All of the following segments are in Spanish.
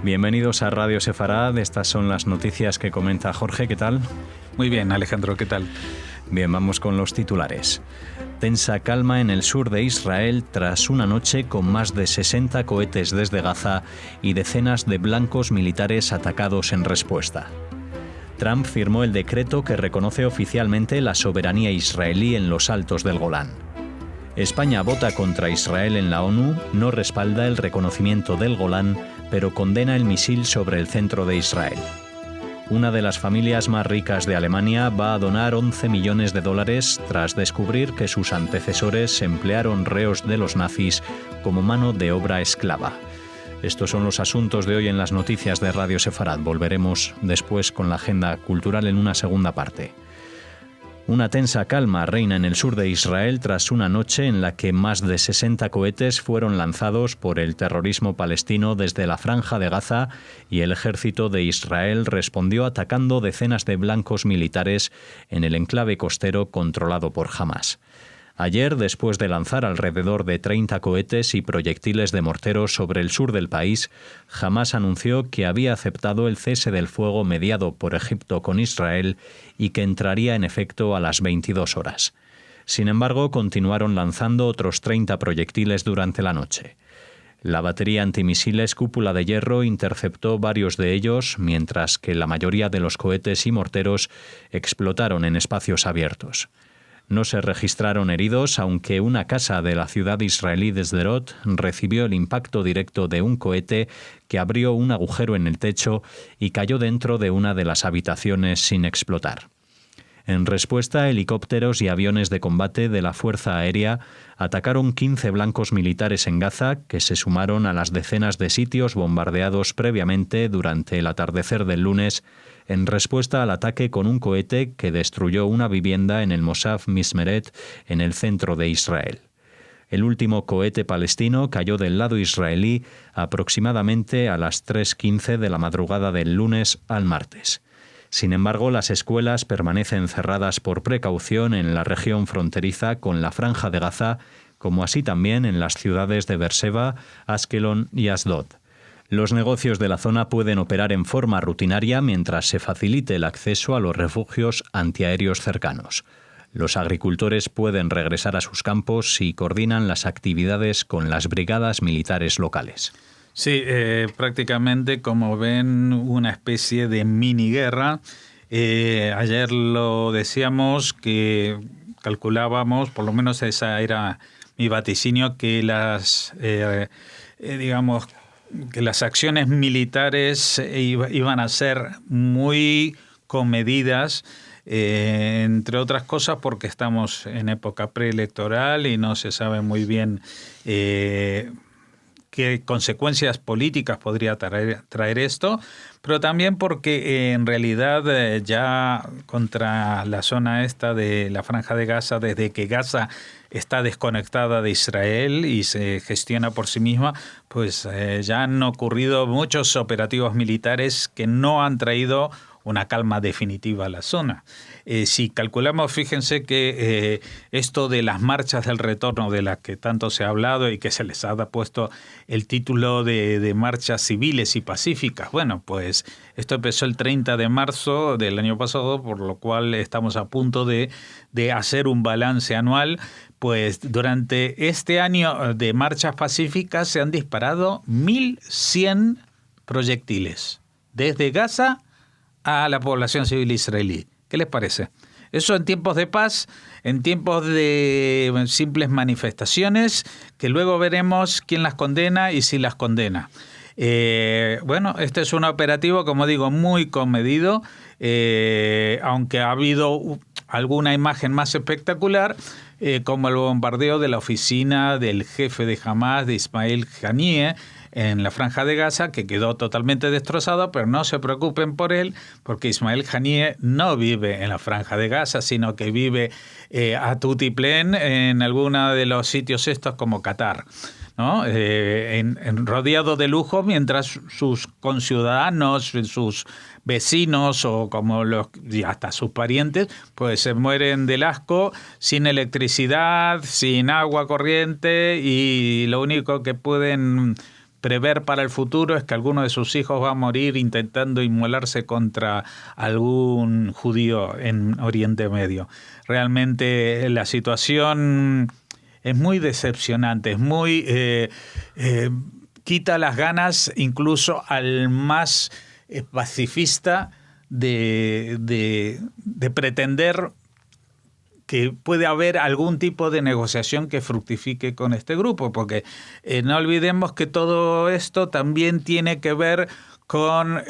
Bienvenidos a Radio Sefarad. Estas son las noticias que comenta Jorge. ¿Qué tal? Muy bien, Alejandro, ¿qué tal? Bien, vamos con los titulares. Tensa calma en el sur de Israel tras una noche con más de 60 cohetes desde Gaza y decenas de blancos militares atacados en respuesta. Trump firmó el decreto que reconoce oficialmente la soberanía israelí en los Altos del Golán. España vota contra Israel en la ONU, no respalda el reconocimiento del Golán, pero condena el misil sobre el centro de Israel. Una de las familias más ricas de Alemania va a donar 11 millones de dólares tras descubrir que sus antecesores emplearon reos de los nazis como mano de obra esclava. Estos son los asuntos de hoy en las noticias de Radio Sefarad. Volveremos después con la agenda cultural en una segunda parte. Una tensa calma reina en el sur de Israel tras una noche en la que más de 60 cohetes fueron lanzados por el terrorismo palestino desde la Franja de Gaza y el ejército de Israel respondió atacando decenas de blancos militares en el enclave costero controlado por Hamás. Ayer, después de lanzar alrededor de 30 cohetes y proyectiles de mortero sobre el sur del país, Hamás anunció que había aceptado el cese del fuego mediado por Egipto con Israel y que entraría en efecto a las 22 horas. Sin embargo, continuaron lanzando otros 30 proyectiles durante la noche. La batería antimisiles Cúpula de Hierro interceptó varios de ellos, mientras que la mayoría de los cohetes y morteros explotaron en espacios abiertos. No se registraron heridos, aunque una casa de la ciudad israelí de Sderot recibió el impacto directo de un cohete que abrió un agujero en el techo y cayó dentro de una de las habitaciones sin explotar. En respuesta, helicópteros y aviones de combate de la Fuerza Aérea atacaron 15 blancos militares en Gaza, que se sumaron a las decenas de sitios bombardeados previamente durante el atardecer del lunes, en respuesta al ataque con un cohete que destruyó una vivienda en el Moshav Mismeret, en el centro de Israel. El último cohete palestino cayó del lado israelí aproximadamente a las 3:15 de la madrugada del lunes al martes. Sin embargo, las escuelas permanecen cerradas por precaución en la región fronteriza con la Franja de Gaza, como así también en las ciudades de Beerseba, Askelon y Asdod. Los negocios de la zona pueden operar en forma rutinaria mientras se facilite el acceso a los refugios antiaéreos cercanos. Los agricultores pueden regresar a sus campos y coordinan las actividades con las brigadas militares locales. Sí, prácticamente, como ven, una especie de mini guerra. Ayer lo decíamos, que calculábamos, por lo menos esa era mi vaticinio, que que las acciones militares iban a ser muy comedidas, entre otras cosas porque estamos en época preelectoral y no se sabe muy bien qué consecuencias políticas podría traer esto, pero también porque en realidad ya contra la zona esta de la Franja de Gaza, desde que Gaza está desconectada de Israel y se gestiona por sí misma, pues ya han ocurrido muchos operativos militares que no han traído una calma definitiva a la zona. Si calculamos, fíjense que esto de las marchas del retorno, de las que tanto se ha hablado y que se les ha puesto el título de marchas civiles y pacíficas, bueno, pues esto empezó el 30 de marzo del año pasado, por lo cual estamos a punto de hacer un balance anual. Pues durante este año de marchas pacíficas se han disparado 1.100 proyectiles desde Gaza a la población civil israelí. ¿Qué les parece? Eso en tiempos de paz, en tiempos de simples manifestaciones, que luego veremos quién las condena y si las condena. Bueno, este es un operativo, como digo, muy comedido, aunque ha habido alguna imagen más espectacular, como el bombardeo de la oficina del jefe de Hamás, de Ismail Haniyeh, en la Franja de Gaza, que quedó totalmente destrozado, pero no se preocupen por él, porque Ismail Haniyeh no vive en la Franja de Gaza, sino que vive a tutiplén en alguno de los sitios estos como Qatar, ¿no? Rodeado de lujo, mientras sus conciudadanos, sus vecinos o como hasta sus parientes, pues se mueren del asco, sin electricidad, sin agua corriente, y lo único que pueden prever para el futuro es que alguno de sus hijos va a morir intentando inmolarse contra algún judío en Oriente Medio. Realmente la situación es muy decepcionante, es muy quita las ganas incluso al más pacifista de pretender que puede haber algún tipo de negociación que fructifique con este grupo, porque no olvidemos que todo esto también tiene que ver con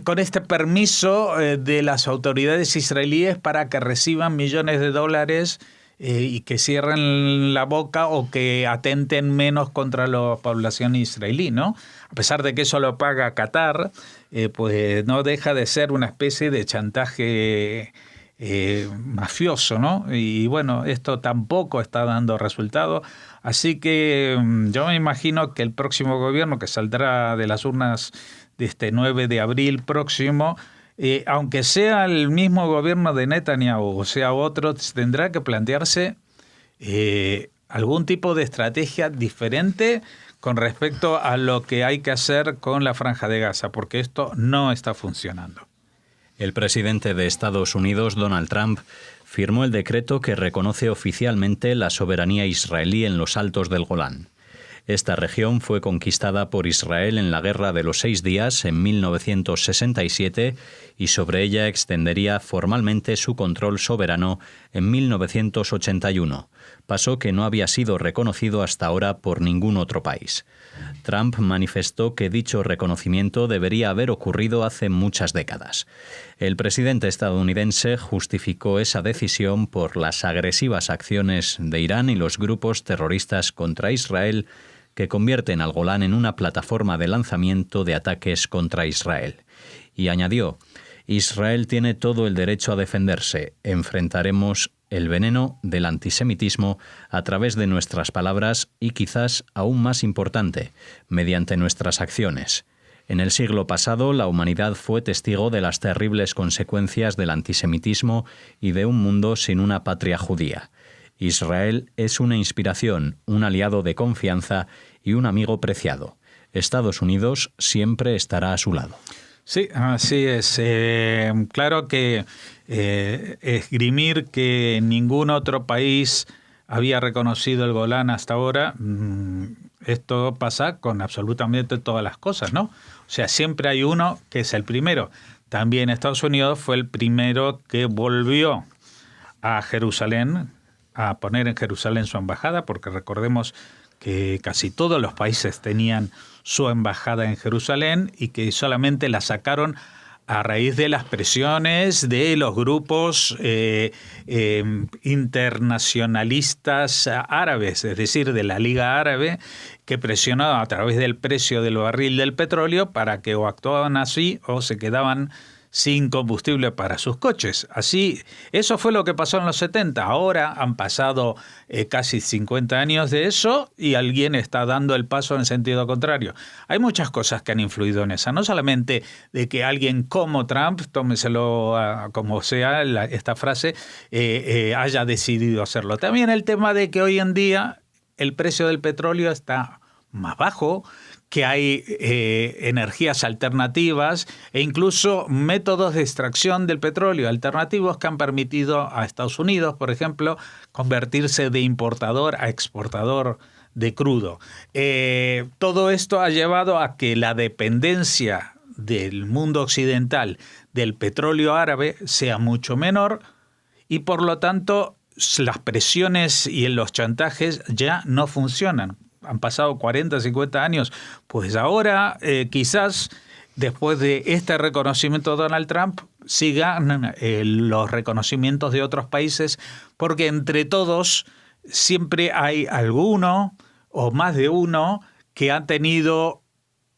con este permiso de las autoridades israelíes para que reciban millones de dólares y que cierren la boca o que atenten menos contra la población israelí, ¿no? A pesar de que eso lo paga Qatar, pues no deja de ser una especie de chantaje mafioso, ¿no? Y bueno, esto tampoco está dando resultado. Así que yo me imagino que el próximo gobierno que saldrá de las urnas de este 9 de abril próximo, aunque sea el mismo gobierno de Netanyahu o sea otro, tendrá que plantearse algún tipo de estrategia diferente con respecto a lo que hay que hacer con la Franja de Gaza, porque esto no está funcionando. El presidente de Estados Unidos, Donald Trump, firmó el decreto que reconoce oficialmente la soberanía israelí en los Altos del Golán. Esta región fue conquistada por Israel en la Guerra de los 6 Días en 1967 y sobre ella extendería formalmente su control soberano en 1981, paso que no había sido reconocido hasta ahora por ningún otro país. Trump manifestó que dicho reconocimiento debería haber ocurrido hace muchas décadas. El presidente estadounidense justificó esa decisión por las agresivas acciones de Irán y los grupos terroristas contra Israel que convierten al Golán en una plataforma de lanzamiento de ataques contra Israel. Y añadió: Israel tiene todo el derecho a defenderse. Enfrentaremos el veneno del antisemitismo a través de nuestras palabras y, quizás aún más importante, mediante nuestras acciones. En el siglo pasado, la humanidad fue testigo de las terribles consecuencias del antisemitismo y de un mundo sin una patria judía. Israel es una inspiración, un aliado de confianza y un amigo preciado. Estados Unidos siempre estará a su lado. Sí, así es. Claro que esgrimir que ningún otro país había reconocido el Golán hasta ahora, esto pasa con absolutamente todas las cosas, ¿no? O sea, siempre hay uno que es el primero. También Estados Unidos fue el primero que volvió a Jerusalén, a poner en Jerusalén su embajada, porque recordemos que casi todos los países tenían su embajada en Jerusalén y que solamente la sacaron a raíz de las presiones de los grupos internacionalistas árabes, es decir, de la Liga Árabe, que presionó a través del precio del barril del petróleo para que o actuaban así o se quedaban sin combustible para sus coches. Así, eso fue lo que pasó en los 70. Ahora han pasado casi 50 años de eso y alguien está dando el paso en sentido contrario. Hay muchas cosas que han influido en esa. No solamente de que alguien como Trump, tómeselo como sea esta frase, haya decidido hacerlo. También el tema de que hoy en día el precio del petróleo está más bajo, que hay energías alternativas e incluso métodos de extracción del petróleo alternativos que han permitido a Estados Unidos, por ejemplo, convertirse de importador a exportador de crudo. Todo esto ha llevado a que la dependencia del mundo occidental del petróleo árabe sea mucho menor y por lo tanto las presiones y los chantajes ya no funcionan. Han pasado 40, 50 años, pues ahora quizás después de este reconocimiento de Donald Trump sigan los reconocimientos de otros países, porque entre todos siempre hay alguno o más de uno que ha tenido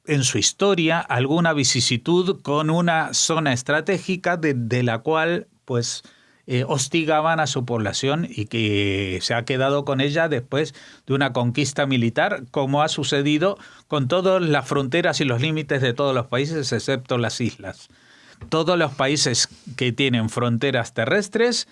en su historia alguna vicisitud con una zona estratégica de la cual pues hostigaban a su población y que se ha quedado con ella después de una conquista militar, como ha sucedido con todas las fronteras y los límites de todos los países, excepto las islas. Todos los países que tienen fronteras terrestres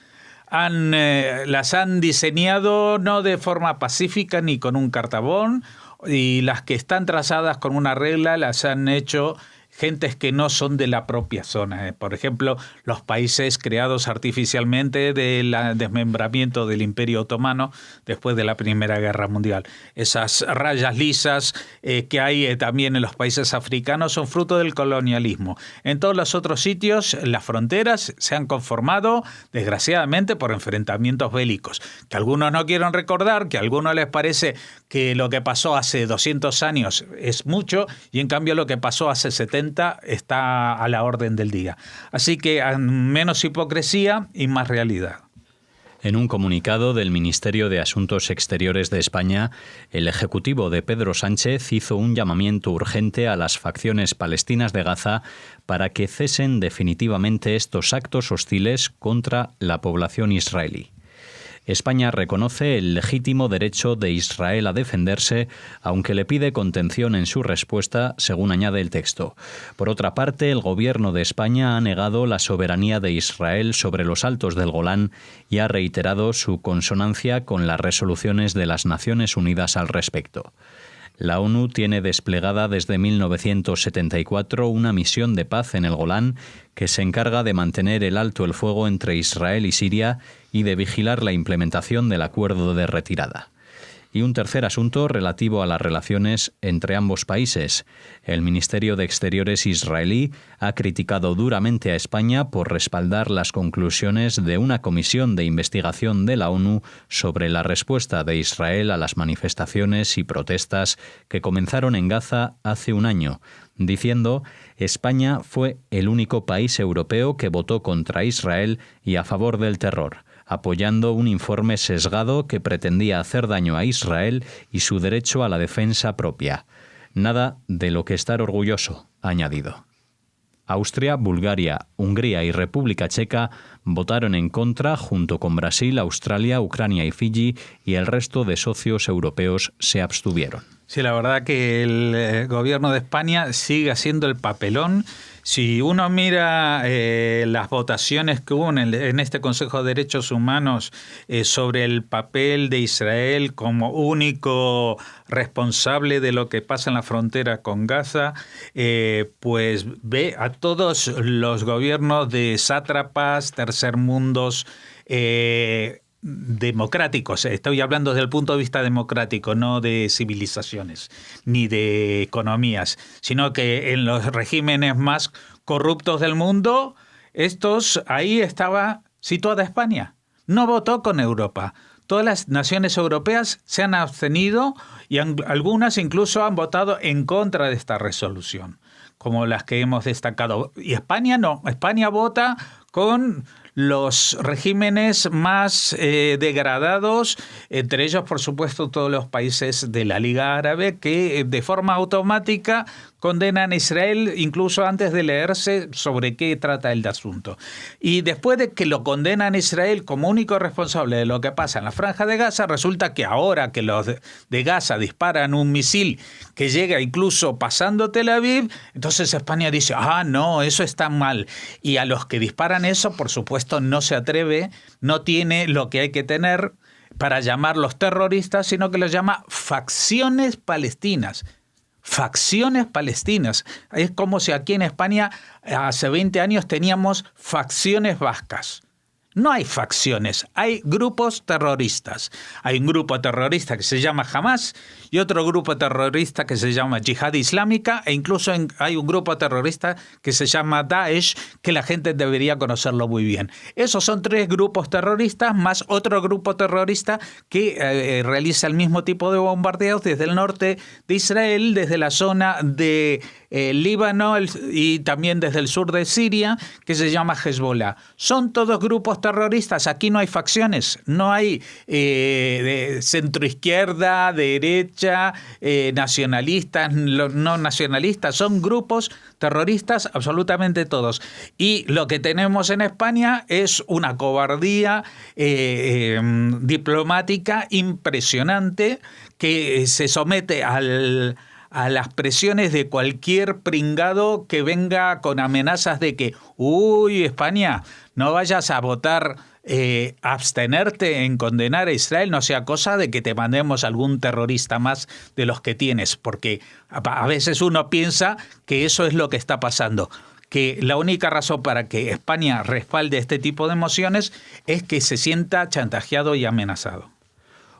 las han diseñado no de forma pacífica ni con un cartabón, y las que están trazadas con una regla las han hecho gentes que no son de la propia zona. Por ejemplo, los países creados artificialmente del desmembramiento del Imperio Otomano después de la Primera Guerra Mundial. Esas rayas lisas que hay también en los países africanos son fruto del colonialismo. En todos los otros sitios, las fronteras se han conformado, desgraciadamente, por enfrentamientos bélicos. Que algunos no quieren recordar, que a algunos les parece que lo que pasó hace 200 años es mucho, y en cambio lo que pasó hace 70 está a la orden del día. Así que menos hipocresía y más realidad. En un comunicado del Ministerio de Asuntos Exteriores de España, el ejecutivo de Pedro Sánchez hizo un llamamiento urgente a las facciones palestinas de Gaza para que cesen definitivamente estos actos hostiles contra la población israelí. España reconoce el legítimo derecho de Israel a defenderse, aunque le pide contención en su respuesta, según añade el texto. Por otra parte, el gobierno de España ha negado la soberanía de Israel sobre los Altos del Golán y ha reiterado su consonancia con las resoluciones de las Naciones Unidas al respecto. La ONU tiene desplegada desde 1974 una misión de paz en el Golán que se encarga de mantener el alto el fuego entre Israel y Siria y de vigilar la implementación del acuerdo de retirada. Y un tercer asunto relativo a las relaciones entre ambos países. El Ministerio de Exteriores israelí ha criticado duramente a España por respaldar las conclusiones de una comisión de investigación de la ONU sobre la respuesta de Israel a las manifestaciones y protestas que comenzaron en Gaza hace un año, diciendo: España fue el único país europeo que votó contra Israel y a favor del terror, apoyando un informe sesgado que pretendía hacer daño a Israel y su derecho a la defensa propia. Nada de lo que estar orgulloso, ha añadido. Austria, Bulgaria, Hungría y República Checa votaron en contra junto con Brasil, Australia, Ucrania y Fiji, y el resto de socios europeos se abstuvieron. Sí, la verdad que el gobierno de España sigue haciendo el papelón. Si uno mira las votaciones que hubo en este Consejo de Derechos Humanos sobre el papel de Israel como único responsable de lo que pasa en la frontera con Gaza, pues ve a todos los gobiernos de sátrapas, tercermundos, democráticos. Estoy hablando desde el punto de vista democrático, no de civilizaciones ni de economías, sino que en los regímenes más corruptos del mundo, ahí estaba situada España. No votó con Europa. Todas las naciones europeas se han abstenido y algunas incluso han votado en contra de esta resolución, como las que hemos destacado. Y España no. España vota con los regímenes más degradados, entre ellos, por supuesto, todos los países de la Liga Árabe, que de forma automática condenan a Israel incluso antes de leerse sobre qué trata el asunto. Y después de que lo condenan a Israel como único responsable de lo que pasa en la Franja de Gaza, resulta que ahora que los de Gaza disparan un misil que llega incluso pasando Tel Aviv, entonces España dice: no, eso está mal. Y a los que disparan eso, por supuesto, no se atreve, no tiene lo que hay que tener para llamarlos terroristas, sino que los llama facciones palestinas. Facciones palestinas. Es como si aquí en España hace 20 años teníamos facciones vascas. No hay facciones, hay grupos terroristas. Hay un grupo terrorista que se llama Hamas y otro grupo terrorista que se llama Yihad Islámica, e incluso hay un grupo terrorista que se llama Daesh, que la gente debería conocerlo muy bien. Esos son 3 grupos terroristas más otro grupo terrorista que realiza el mismo tipo de bombardeos desde el norte de Israel, desde la zona de Líbano y también desde el sur de Siria, que se llama Hezbollah. Son todos grupos terroristas. Aquí no hay facciones, no hay de centroizquierda, derecha, nacionalistas, no nacionalistas. Son grupos terroristas absolutamente todos. Y lo que tenemos en España es una cobardía diplomática impresionante que se somete a las presiones de cualquier pringado que venga con amenazas de que, España, no vayas a votar abstenerte en condenar a Israel no sea cosa de que te mandemos algún terrorista más de los que tienes, porque a veces uno piensa que eso es lo que está pasando, que la única razón para que España respalde este tipo de mociones es que se sienta chantajeado y amenazado.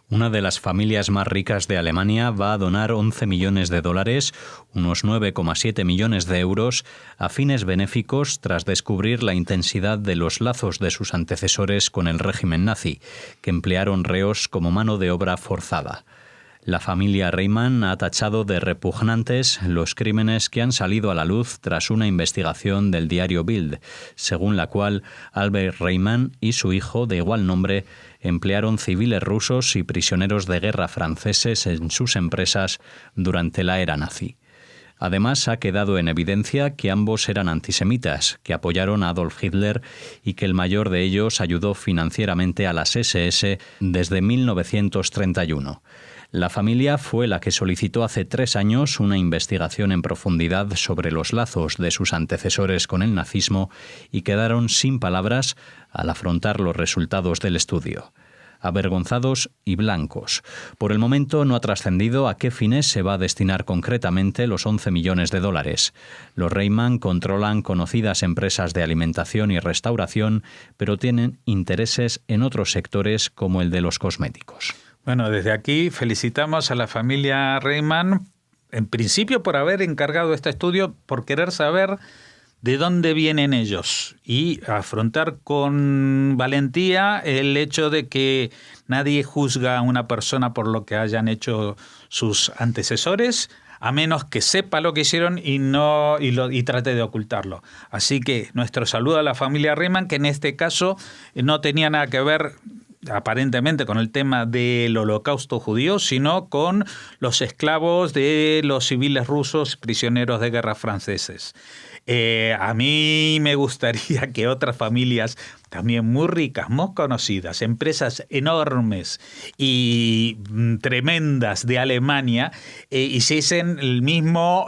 Una de las familias más ricas de Alemania va a donar 11 millones de dólares, unos 9,7 millones de euros, a fines benéficos tras descubrir la intensidad de los lazos de sus antecesores con el régimen nazi, que emplearon reos como mano de obra forzada. La familia Reimann ha tachado de repugnantes los crímenes que han salido a la luz tras una investigación del diario Bild, según la cual Albert Reimann y su hijo de igual nombre emplearon civiles rusos y prisioneros de guerra franceses en sus empresas durante la era nazi. Además, ha quedado en evidencia que ambos eran antisemitas, que apoyaron a Adolf Hitler y que el mayor de ellos ayudó financieramente a las SS desde 1931. La familia fue la que solicitó hace 3 años una investigación en profundidad sobre los lazos de sus antecesores con el nazismo y quedaron sin palabras al afrontar los resultados del estudio. Avergonzados y blancos. Por el momento no ha trascendido a qué fines se va a destinar concretamente los 11 millones de dólares. Los Reimann controlan conocidas empresas de alimentación y restauración, pero tienen intereses en otros sectores como el de los cosméticos. Bueno, desde aquí felicitamos a la familia Reimann, en principio por haber encargado este estudio, por querer saber de dónde vienen ellos y afrontar con valentía el hecho de que nadie juzga a una persona por lo que hayan hecho sus antecesores, a menos que sepa lo que hicieron y trate de ocultarlo. Así que nuestro saludo a la familia Reimann, que en este caso no tenía nada que ver aparentemente con el tema del holocausto judío, sino con los esclavos de los civiles rusos prisioneros de guerra franceses. A mí me gustaría que otras familias también muy ricas, muy conocidas, empresas enormes y tremendas de Alemania, hiciesen el mismo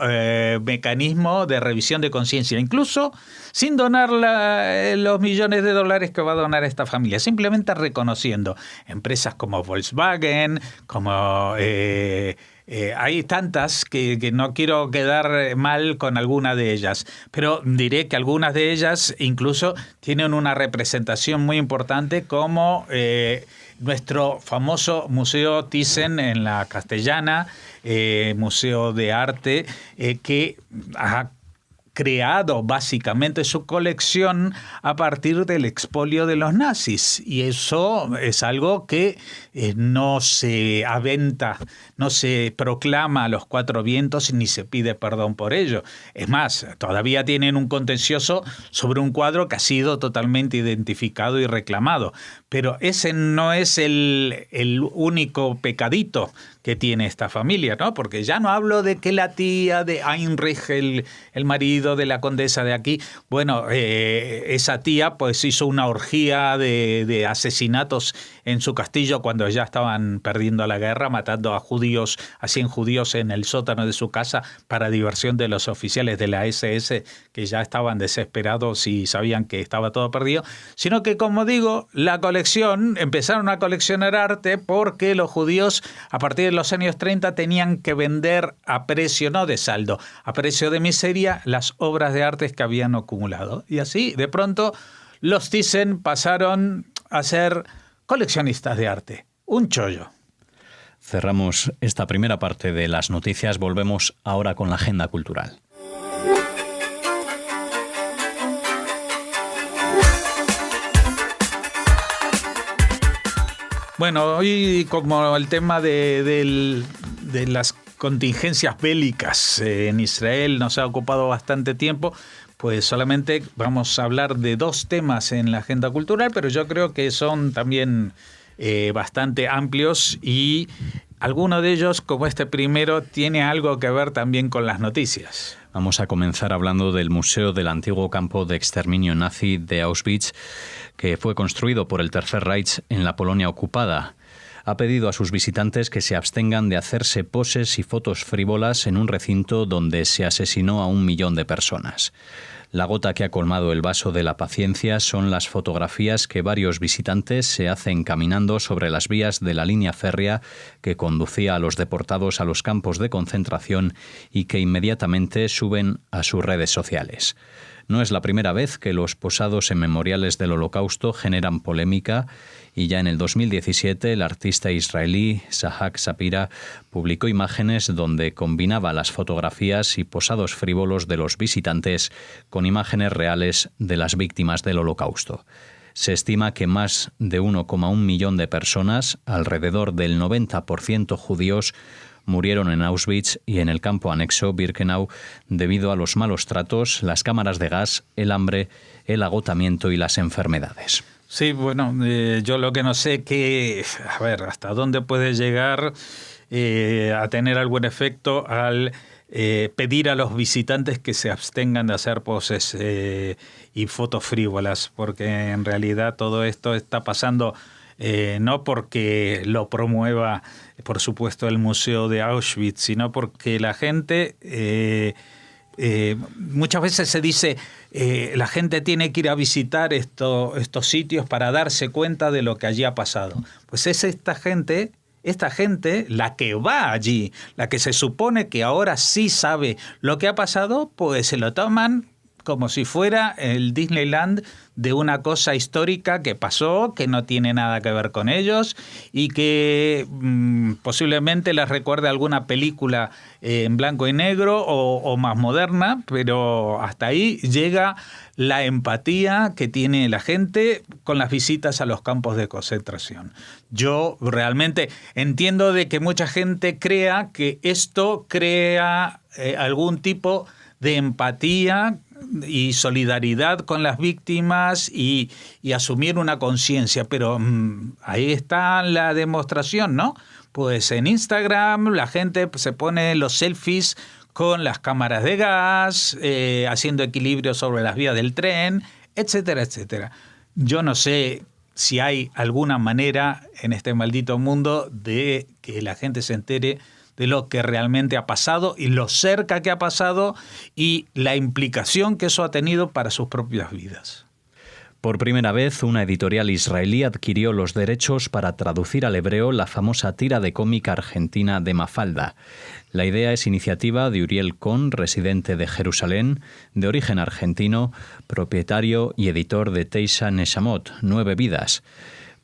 mecanismo de revisión de conciencia, incluso sin donar los millones de dólares que va a donar esta familia, simplemente reconociendo empresas como Volkswagen, como... hay tantas que no quiero quedar mal con alguna de ellas, pero diré que algunas de ellas incluso tienen una representación muy importante, como nuestro famoso Museo Thyssen en la Castellana, Museo de Arte, que ha creado básicamente su colección a partir del expolio de los nazis. Y eso es algo que no se aventa, no se proclama a los 4 vientos ni se pide perdón por ello. Es más, todavía tienen un contencioso sobre un cuadro que ha sido totalmente identificado y reclamado. Pero ese no es el único pecadito que tiene esta familia, ¿no? Porque ya no hablo de que la tía de Heinrich, el marido de la condesa de aquí, bueno, esa tía pues hizo una orgía de asesinatos en su castillo cuando ya estaban perdiendo la guerra, matando a 100 judíos en el sótano de su casa para diversión de los oficiales de la SS, que ya estaban desesperados y sabían que estaba todo perdido, sino que, como digo, empezaron a coleccionar arte porque los judíos a partir de los años 30 tenían que vender a precio, no de saldo, a precio de miseria, las obras de arte que habían acumulado. Y así, de pronto, los Thyssen pasaron a ser coleccionistas de arte. Un chollo. Cerramos esta primera parte de las noticias. Volvemos ahora con la agenda cultural. Bueno, hoy, como el tema de las contingencias bélicas en Israel nos ha ocupado bastante tiempo, pues solamente vamos a hablar de 2 temas en la agenda cultural, pero yo creo que son también bastante amplios y alguno de ellos, como este primero, tiene algo que ver también con las noticias. Vamos a comenzar hablando del Museo del antiguo campo de exterminio nazi de Auschwitz, que fue construido por el Tercer Reich en la Polonia ocupada. Ha pedido a sus visitantes que se abstengan de hacerse poses y fotos frívolas en un recinto donde se asesinó a 1 millón de personas. La gota que ha colmado el vaso de la paciencia son las fotografías que varios visitantes se hacen caminando sobre las vías de la línea férrea que conducía a los deportados a los campos de concentración y que inmediatamente suben a sus redes sociales. No es la primera vez que los posados en memoriales del Holocausto generan polémica y ya en el 2017 el artista israelí Sahak Sapira publicó imágenes donde combinaba las fotografías y posados frívolos de los visitantes con imágenes reales de las víctimas del Holocausto. Se estima que más de 1,1 millón de personas, alrededor del 90% judíos, murieron en Auschwitz y en el campo anexo Birkenau debido a los malos tratos, las cámaras de gas, el hambre, el agotamiento y las enfermedades. Sí, bueno, yo lo que no sé que, a ver, hasta dónde puede llegar a tener algún efecto al pedir a los visitantes que se abstengan de hacer poses y fotos frívolas, porque en realidad todo esto está pasando no porque lo promueva, por supuesto, el Museo de Auschwitz, sino porque la gente, muchas veces se dice, la gente tiene que ir a visitar estos sitios para darse cuenta de lo que allí ha pasado. Pues es esta gente, la que va allí, la que se supone que ahora sí sabe lo que ha pasado, pues se lo toman como si fuera el Disneyland de una cosa histórica que pasó, que no tiene nada que ver con ellos y que posiblemente les recuerde alguna película en blanco y negro o más moderna, pero hasta ahí llega la empatía que tiene la gente con las visitas a los campos de concentración. Yo realmente entiendo de que mucha gente crea que esto crea algún tipo de empatía y solidaridad con las víctimas y asumir una conciencia, pero ahí está la demostración, ¿no? Pues en Instagram la gente se pone los selfies con las cámaras de gas, haciendo equilibrio sobre las vías del tren, etcétera, etcétera. Yo no sé si hay alguna manera en este maldito mundo de que la gente se entere de lo que realmente ha pasado y lo cerca que ha pasado y la implicación que eso ha tenido para sus propias vidas. Por primera vez, una editorial israelí adquirió los derechos para traducir al hebreo la famosa tira de cómic argentina de Mafalda. La idea es iniciativa de Uriel Cohn, residente de Jerusalén, de origen argentino, propietario y editor de Teisha Neshamot, 9 vidas.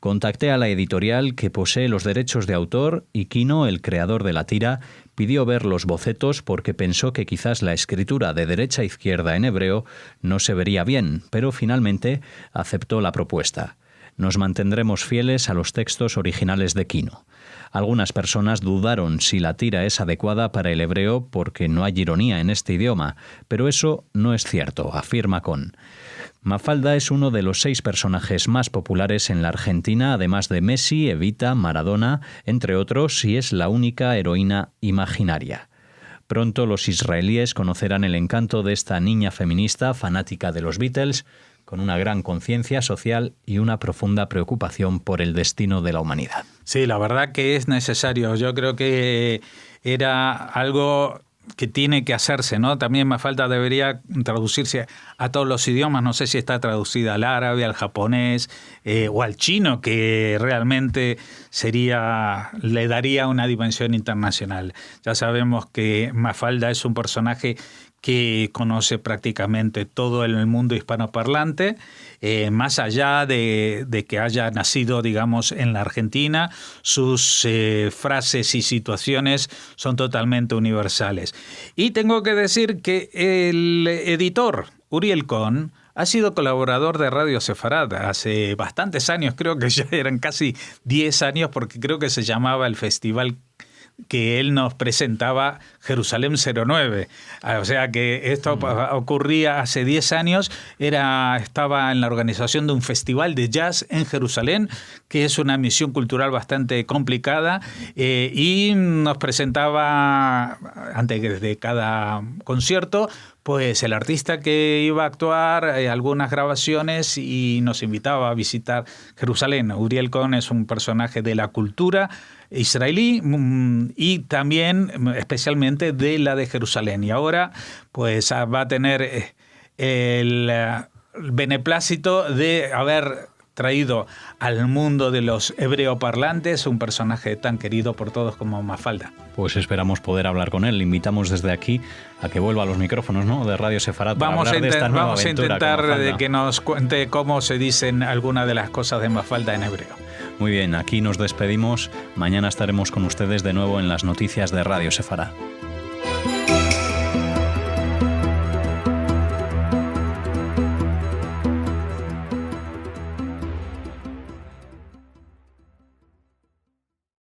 Contacté a la editorial que posee los derechos de autor y Kino, el creador de la tira, pidió ver los bocetos porque pensó que quizás la escritura de derecha a izquierda en hebreo no se vería bien, pero finalmente aceptó la propuesta. Nos mantendremos fieles a los textos originales de Kino. Algunas personas dudaron si la tira es adecuada para el hebreo porque no hay ironía en este idioma, pero eso no es cierto, afirma Cohn. Mafalda es uno de los 6 personajes más populares en la Argentina, además de Messi, Evita, Maradona, entre otros, y es la única heroína imaginaria. Pronto los israelíes conocerán el encanto de esta niña feminista fanática de los Beatles, con una gran conciencia social y una profunda preocupación por el destino de la humanidad. Sí, la verdad que es necesario. Yo creo que era algo que tiene que hacerse, ¿no? También Mafalda debería traducirse a todos los idiomas. No sé si está traducida al árabe, al japonés o al chino, que realmente le daría una dimensión internacional. Ya sabemos que Mafalda es un personaje que conoce prácticamente todo el mundo hispanoparlante, más allá de que haya nacido, digamos, en la Argentina, sus frases y situaciones son totalmente universales. Y tengo que decir que el editor, Uriel Cohn, ha sido colaborador de Radio Sefarad hace bastantes años, creo que ya eran casi 10 años, porque creo que se llamaba el festival que él nos presentaba Jerusalén 09. O sea que esto ocurría hace 10 años, estaba en la organización de un festival de jazz en Jerusalén, que es una misión cultural bastante complicada, y nos presentaba, antes de cada concierto, pues el artista que iba a actuar, algunas grabaciones, y nos invitaba a visitar Jerusalén. Uriel Cohn es un personaje de la cultura israelí y también especialmente de la de Jerusalén. Y ahora pues va a tener el beneplácito de haber traído al mundo de los hebreoparlantes un personaje tan querido por todos como Mafalda. Pues esperamos poder hablar con él. Le invitamos desde aquí a que vuelva a los micrófonos, ¿no?, de Radio Sefarat para hablar de esta nueva aventura. Vamos a intentar de que nos cuente cómo se dicen algunas de las cosas de Mafalda en hebreo. Muy bien, aquí nos despedimos. Mañana estaremos con ustedes de nuevo en las noticias de Radio Sefarat.